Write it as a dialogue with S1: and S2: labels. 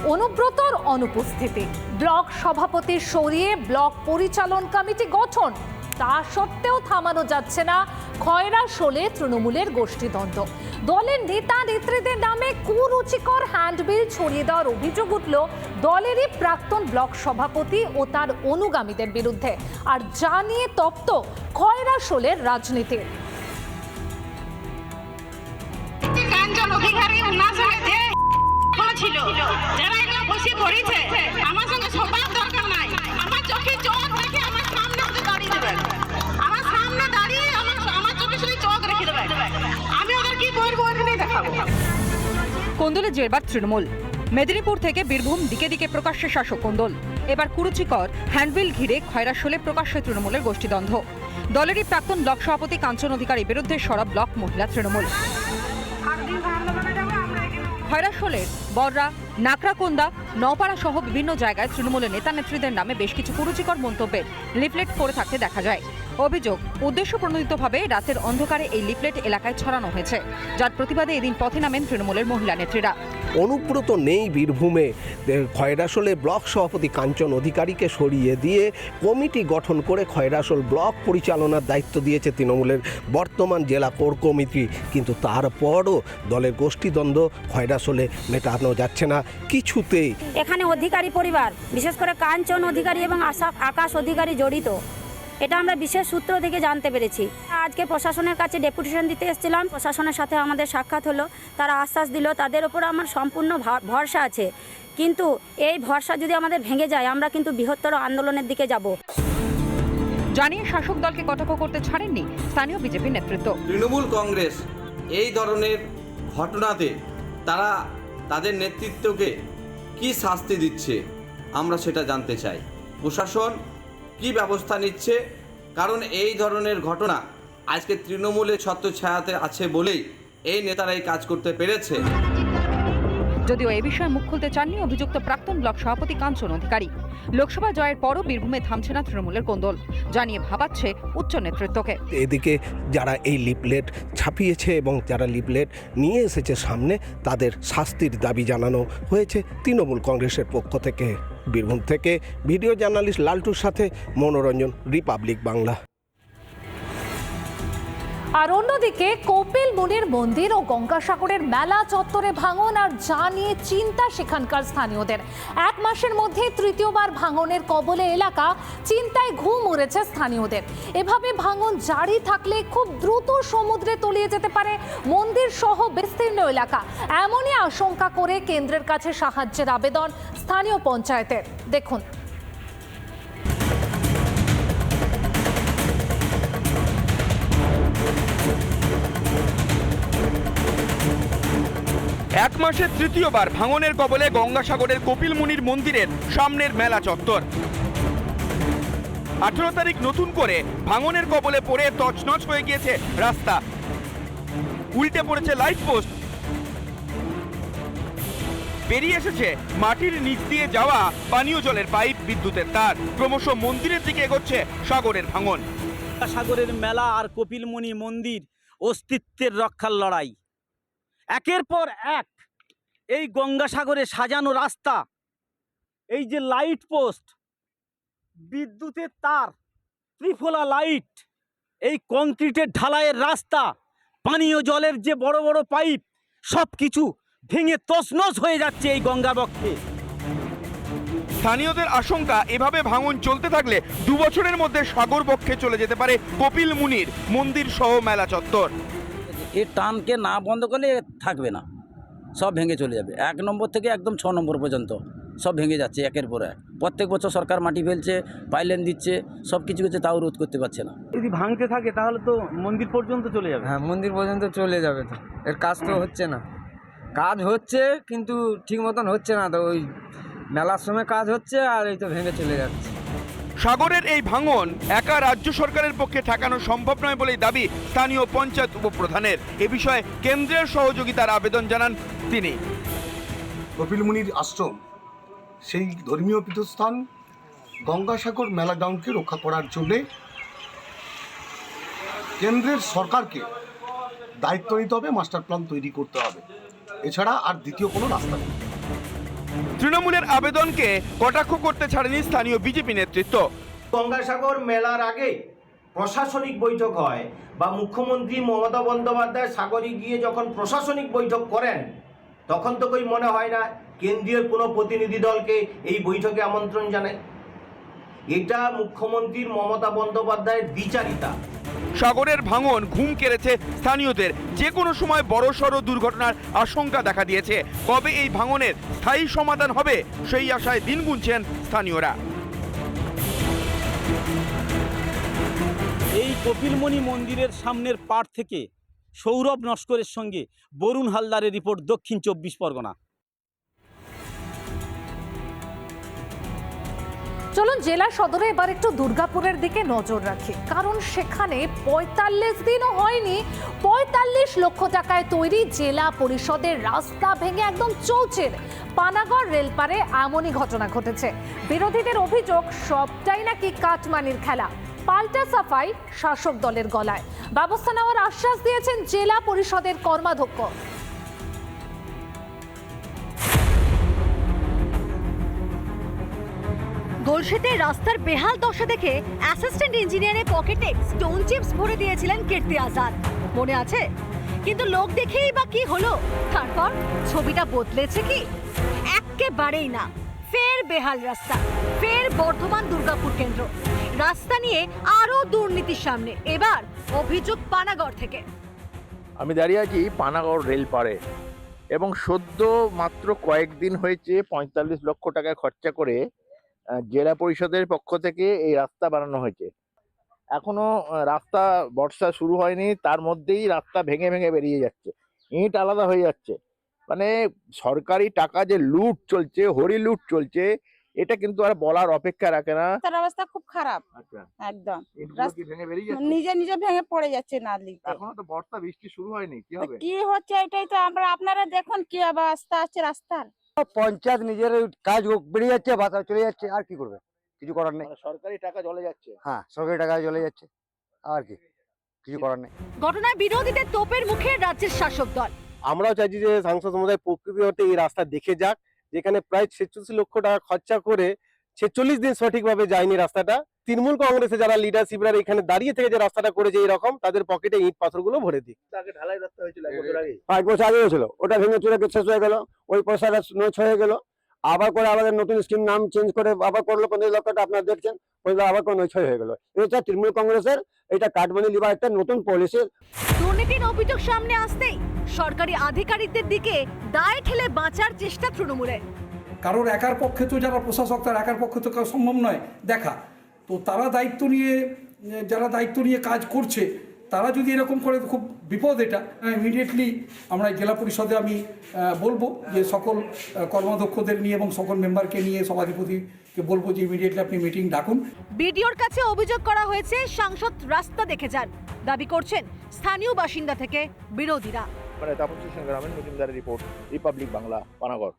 S1: অনুব্রতর অনুপস্থিতি, ব্লক সভাপতি সরিয়ে ব্লক পরিচালন কমিটি গঠন, তা সত্ত্বেও থামানো যাচ্ছে না খয়রাশোলে তৃণমূলের গোষ্ঠীদ্বন্দ্ব। দলের নেতা নেত্রীদের নামে কুরুচিকর হ্যান্ডবিল ছড়িয়ে দেওয়ার অভিযোগ উঠল দলেরই প্রাক্তন ব্লক সভাপতি ও তার অনুগামীদের বিরুদ্ধে। আর যা নিয়ে তপ্ত খয়রাশোলের রাজনীতি।
S2: কোন্দলে জেরবার তৃণমূল। মেদিনীপুর থেকে বীরভূম দিকে দিকে প্রকাশ্যে শাসক কোন্দল। এবার কুরুচিকর হ্যান্ডবিল ঘিরে খয়রাশোলে প্রকাশ্যে তৃণমূলের গোষ্ঠীদ্বন্দ্ব। দলেরই প্রাক্তন ব্লক সভাপতি কাঞ্চন অধিকারীর বিরুদ্ধে সরব ব্লক মহিলা তৃণমূল। খয়রাশোলের বড়রা, নাকরাকোন্দা, নওপাড়া সহ বিভিন্ন জায়গায় তৃণমূলের নেতা নেত্রীদের নামে বেশ কিছু কুরুচিকর মন্তব্যের লিফলেট পড়ে থাকতে দেখা যায়। অভিযোগ, উদ্দেশ্য প্রণোদিতভাবে রাতের অন্ধকারে এই লিফলেট এলাকায় ছড়ানো হয়েছে, যার প্রতিবাদে এদিন পথে নামেন তৃণমূলের মহিলা নেত্রীরা।
S3: অনুব্রত নেই বীরভূমে, খয়রাশোলে ব্লক সভাপতি কাঞ্চন অধিকারীকে সরিয়ে দিয়ে কমিটি গঠন করে খয়রাশোল ব্লক পরিচালনার দায়িত্ব দিয়েছে তৃণমূলের বর্তমান জেলা কোর কমিটি। কিন্তু তারপরও দলের গোষ্ঠীদ্বন্দ্ব খয়রাশোলে মেটানো যাচ্ছে না কিছুতেই।
S4: এখানে অধিকারী পরিবার, বিশেষ করে কাঞ্চন অধিকারী এবং আকাশ অধিকারী জড়িত, এটা আমরা বিশেষ সূত্র থেকে জানতে পেরেছি। আজকে প্রশাসনের কাছে ডেপুটেশন দিতে এসেছিলাম, প্রশাসনের সাথে আমাদের সাক্ষাৎ হলো, তারা আশ্বাস দিল তাদের ওপর আমার সম্পূর্ণ ভরসা আছে। কিন্তু এই ভরসা যদি আমাদের ভেঙে যায়, আমরা কিন্তু বৃহত্তর আন্দোলনের দিকে যাব।
S2: জানিয়ে শাসক দলকে কটাক্ষ করতে ছাড়েননি স্থানীয় বিজেপি নেতৃত্ব।
S5: তৃণমূল কংগ্রেস এই ধরনের ঘটনাতে তারা তাদের নেতৃত্বকে কি শাস্তি দিচ্ছে আমরা সেটা জানতে চাই। প্রশাসন কি ব্যবস্থা নিচ্ছে, কারণ এই ধরনের ঘটনা আজকে তৃণমূলের ছত্রছায়াতে আছে বলেই এই নেতারা এই কাজ করতে পেরেছে।
S2: যদিও এ বিষয়ে মুখ খুলতে চাননি অভিযুক্ত প্রাক্তন ব্লক সভাপতি কাঞ্চন অধিকারী। লোকসভা জয়ের পরও বীরভূমে থামছে না তৃণমূলের কোন্দল, জানিয়ে ভাবাচ্ছে উচ্চ নেতৃত্বকে।
S3: এদিকে যারা এই লিফলেট ছাপিয়েছে এবং যারা লিফলেট নিয়ে এসেছে সামনে, তাদের শাস্তির দাবি জানানো হয়েছে তৃণমূল কংগ্রেসের পক্ষ থেকে। বীরভূম থেকে ভিডিও জার্নালিস্ট লালটুর সাথে মনোরঞ্জন, রিপাবলিক বাংলা।
S1: আর অন্যদিকে কপিল মুনির মন্দির ও গঙ্গাসাগরের মেলা চত্বরে ভাঙন, আর যা নিয়ে চিন্তা সেখানকার স্থানীয়দের। এক মাসের মধ্যে তৃতীয়বার ভাঙনের কবলে এলাকা, চিন্তায় ঘুম উড়েছে স্থানীয়দের। এভাবে ভাঙন জারি থাকলে খুব দ্রুত সমুদ্রে তলিয়ে যেতে পারে মন্দির সহ বিস্তীর্ণ এলাকা। এমনই আশঙ্কা করে কেন্দ্রের কাছে সাহায্যের আবেদন স্থানীয় পঞ্চায়েতের। দেখুন।
S6: এক মাসে তৃতীয়বার ভাঙনের কবলে গঙ্গাসাগরের কপিল মুনির মন্দিরের সামনের মেলা চত্বর। 18 তারিখ নতুন করে ভাঙনের কবলে পড়ে তছনছ হয়ে গিয়েছে রাস্তা, উল্টে পড়েছে লাইট পোস্ট, বেরিয়ে এসেছে মাটির নিচ দিয়ে যাওয়া পানীয় জলের পাইপ, বিদ্যুতের তার। ক্রমশ মন্দিরের দিকে এগোচ্ছে সাগরের ভাঙন।
S7: সাগরের মেলা আর কপিলমুনি মন্দির অস্তিত্বের রক্ষার লড়াই। একের পর এক এই গঙ্গাসাগরে সাজানো রাস্তা, এই যে লাইট পোস্ট, বিদ্যুতের তার, ত্রিফলা লাইট, এই কংক্রিটের ঢালাইয়ের রাস্তা, পানীয় জলের যে বড় বড় পাইপ, সব কিছু ভেঙে তছনছ হয়ে যাচ্ছে এই গঙ্গা বক্ষে।
S6: স্থানীয়দের আশঙ্কা, এভাবে ভাঙন চলতে থাকলে 2 বছরের মধ্যে সাগর বক্ষে চলে যেতে পারে কপিল মুনির মন্দির সহ মেলা চত্বর।
S7: এর টানকে না বন্ধ করলে থাকবে না, সব ভেঙে চলে যাবে। 1 নম্বর থেকে একদম 6 নম্বর পর্যন্ত সব ভেঙে যাচ্ছে একের পর এক। প্রত্যেক বছর সরকার মাটি ফেলছে, পাইলেন দিচ্ছে, সব কিছু করছে, তাও রোধ করতে পারছে না।
S8: যদি ভাঙতে থাকে তাহলে তো মন্দির পর্যন্ত চলে যাবে।
S9: হ্যাঁ, মন্দির পর্যন্ত চলে যাবে। তো এর কাজ তো হচ্ছে না, কাজ হচ্ছে কিন্তু ঠিক মতন হচ্ছে না। তো ওই মেলার সময় কাজ হচ্ছে আর এই তো ভেঙে চলে যাচ্ছে।
S6: সাগরের এই ভাঙন একা রাজ্য সরকারের পক্ষে ঠেকানো সম্ভব নয় বলেই দাবি স্থানীয় পঞ্চায়েত উপপ্রধানের। এ বিষয়ে কেন্দ্রের সহযোগিতার আবেদন জানান তিনি।
S10: কপিল মুনির আশ্রম, সেই ধর্মীয় পীঠস্থান গঙ্গাসাগর মেলা গ্রাউন্ডকে রক্ষা করার জন্যে কেন্দ্রের সরকারকে দায়িত্ব নিতে হবে, মাস্টার প্ল্যান তৈরি করতে হবে। এছাড়া আর দ্বিতীয় কোনো রাস্তা নেই।
S6: তৃণমূলের আবেদনকে কটাক্ষ করতে ছাড়েনি স্থানীয় বিজেপি নেতৃত্ব।
S11: গঙ্গাসাগর মেলার আগে প্রশাসনিক বৈঠক হয় বা মুখ্যমন্ত্রী মমতা বন্দ্যোপাধ্যায় সাগরে গিয়ে যখন প্রশাসনিক বৈঠক করেন তখন তো কই মনে হয় না কেন্দ্রীয় কোনো প্রতিনিধি দলকে এই বৈঠকে আমন্ত্রণ জানায়। এটা মুখ্যমন্ত্রীর মমতা বন্দ্যোপাধ্যায়ের দ্বিচারিতা।
S6: সাগরের ভাঙন ঘুম কেড়েছে স্থানীয়দের। যে কোনো সময় বড়সড় দুর্ঘটনার আশঙ্কা দেখা দিয়েছে। কবে এই ভাঙনের স্থায়ী সমাধান হবে সেই আশায় দিন গুনছেন স্থানীয়রা।
S7: এই কপিলমণি মন্দিরের সামনের পাড় থেকে সৌরভ নস্করের সঙ্গে বরুণ হালদারের রিপোর্ট, দক্ষিণ 24 পরগনা।
S1: চলুন জেলা সদরে এবার একটু দুর্গাপুরের দিকে নজর রাখি, কারণ সেখানে ৪৫ দিনও হয়নি ৪৫ লক্ষ টাকায় তৈরি জেলা পরিষদের রাস্তা ভেঙে একদম চৌচের পানাগড় রেলপারে এমনই ঘটনা ঘটেছে। বিরোধীদের অভিযোগ সবটাই নাকি কাটমানির খেলা। পাল্টা সাফাই শাসক দলের গলায়। ব্যবস্থা নেওয়ার আশ্বাস দিয়েছেন জেলা পরিষদের কর্মাধ্যক্ষ।
S12: গোলশেতে রাস্তার বেহাল দশা দেখে অ্যাসিস্ট্যান্ট ইঞ্জিনিয়ারের পকেটে স্টোন চিপস ভরে দিয়েছিলেন কীর্তি আজাদ, মনে আছে? কিন্তু লোক দেখেই বা কি হলো, তারপর ছবিটা বদলেছে কি? একেবারেই না। ফের বেহাল রাস্তা, ফের বর্ধমান দুর্গাপুর কেন্দ্র। রাস্তা নিয়ে আরো দুর্নীতির সামনে। এবার অভিযোগ পানাগড় থেকে।
S13: আমি দাঁড়িয়ে আছি পানাগড় রেলপাড়ে এবং সদ্য মাত্র কয়েকদিন হয়েছে ৪৫ লক্ষ টাকা খরচা করে জেলা পরিষদের পক্ষ থেকে এই রাস্তা বানানো হয়েছে। এখনো রাস্তা বর্ষা শুরু হয়নি, তার মধ্যেই রাস্তা ভেঙে ভেঙে বেরিয়ে যাচ্ছে, ইট আলাদা হয়ে যাচ্ছে। মানে সরকারি টাকা যে লুট চলছে, হরি লুট চলছে, এটা কিন্তু আর বলার অপেক্ষা রাখে না।
S12: রাস্তার অবস্থা খুব খারাপ, একদম
S13: ভেঙে বেরিয়ে যাচ্ছে,
S12: নিজে নিজে ভেঙে পড়ে যাচ্ছে নালিতে।
S13: এখনো তো বর্ষা বৃষ্টি শুরু হয়নি, কি হবে?
S12: কি হচ্ছে এটাই তো আপনারা দেখুন কি অবস্থা আছে রাস্তার।
S9: পঞ্চায়েত নিজের কাজ বেরিয়ে যাচ্ছে, বাতা চলে যাচ্ছে, আর কি করবে? কিছু করার নেই।
S13: সরকারি টাকা চলে যাচ্ছে।
S9: হ্যাঁ, সরকারি টাকা চলে যাচ্ছে, আর কি কিছু করার নেই।
S12: ঘটনায় বিরোধীদের তোপের মুখে রাজ্যের শাসক দল।
S3: আমরাও চাইছি যে সাংসদ সমুদায় প্রকৃতি হতে এই রাস্তা দেখে যাক, যেখানে প্রায় ৪৬ লক্ষ টাকা খরচা করে ৪৬ দিন সঠিকভাবে যায়নি রাস্তাটা। তৃণমূল কংগ্রেসে যারা লিডারশিপরা এখানে দাঁড়িয়ে থেকে যে রাস্তাটা করেছে এইরকম, তাদের পকেটে ইট পাথরগুলো ভরে দিক।
S13: আগে ঢালাই রাস্তা হয়েছিল ১ বছর আগে,
S9: 5 বছর আগে হয়েছিল, ওটা ভেঙে চলে শেষ হয়ে গেল, ওই পয়সাটা নষ্ট হয়ে গেল। আবার করে আমাদের নতুন স্কিম নাম চেঞ্জ করে আবার করলো 15 লক্ষ টাকা, আপনারা দেখছেন, পয়সা আবার করে নষ্ট হয়ে গেল। এটা তৃণমূল কংগ্রেসের এটা কাটমানি লিবার একটা নতুন পলিসি।
S12: দুর্নীতির অভিযোগ সামনে আসতেই সরকারি আধিকারিকদের দিকে দায় ঠেলে বাঁচার চেষ্টা তৃণমূলের।
S14: কারোর একার পক্ষে তো, যারা প্রশাসক তার একার পক্ষে তো সম্ভব নয় দেখা। তো তারা দায়িত্ব নিয়ে, যারা দায়িত্ব নিয়ে কাজ করছে, তারা যদি এরকম করে, খুব বিপদ এটা। ইমিডিয়েটলি আমরা জেলা পরিষদে আমি বলবো যে সকল কর্মাধ্যক্ষদের নিয়ে এবং সকল মেম্বারকে নিয়ে, সভাধিপতিকে বলবো যে ইমিডিয়েটলি আপনি মিটিং ডাকুন।
S12: বিডিওর কাছে অভিযোগ করা হয়েছে সাংসদ রাস্তা দেখে যান, দাবি করছেন স্থানীয় বাসিন্দা থেকে বিরোধীরা।
S13: তাপস সিং গ্রামের মজুমদারের রিপোর্ট, রিপাবলিক বাংলা, পানাগড়।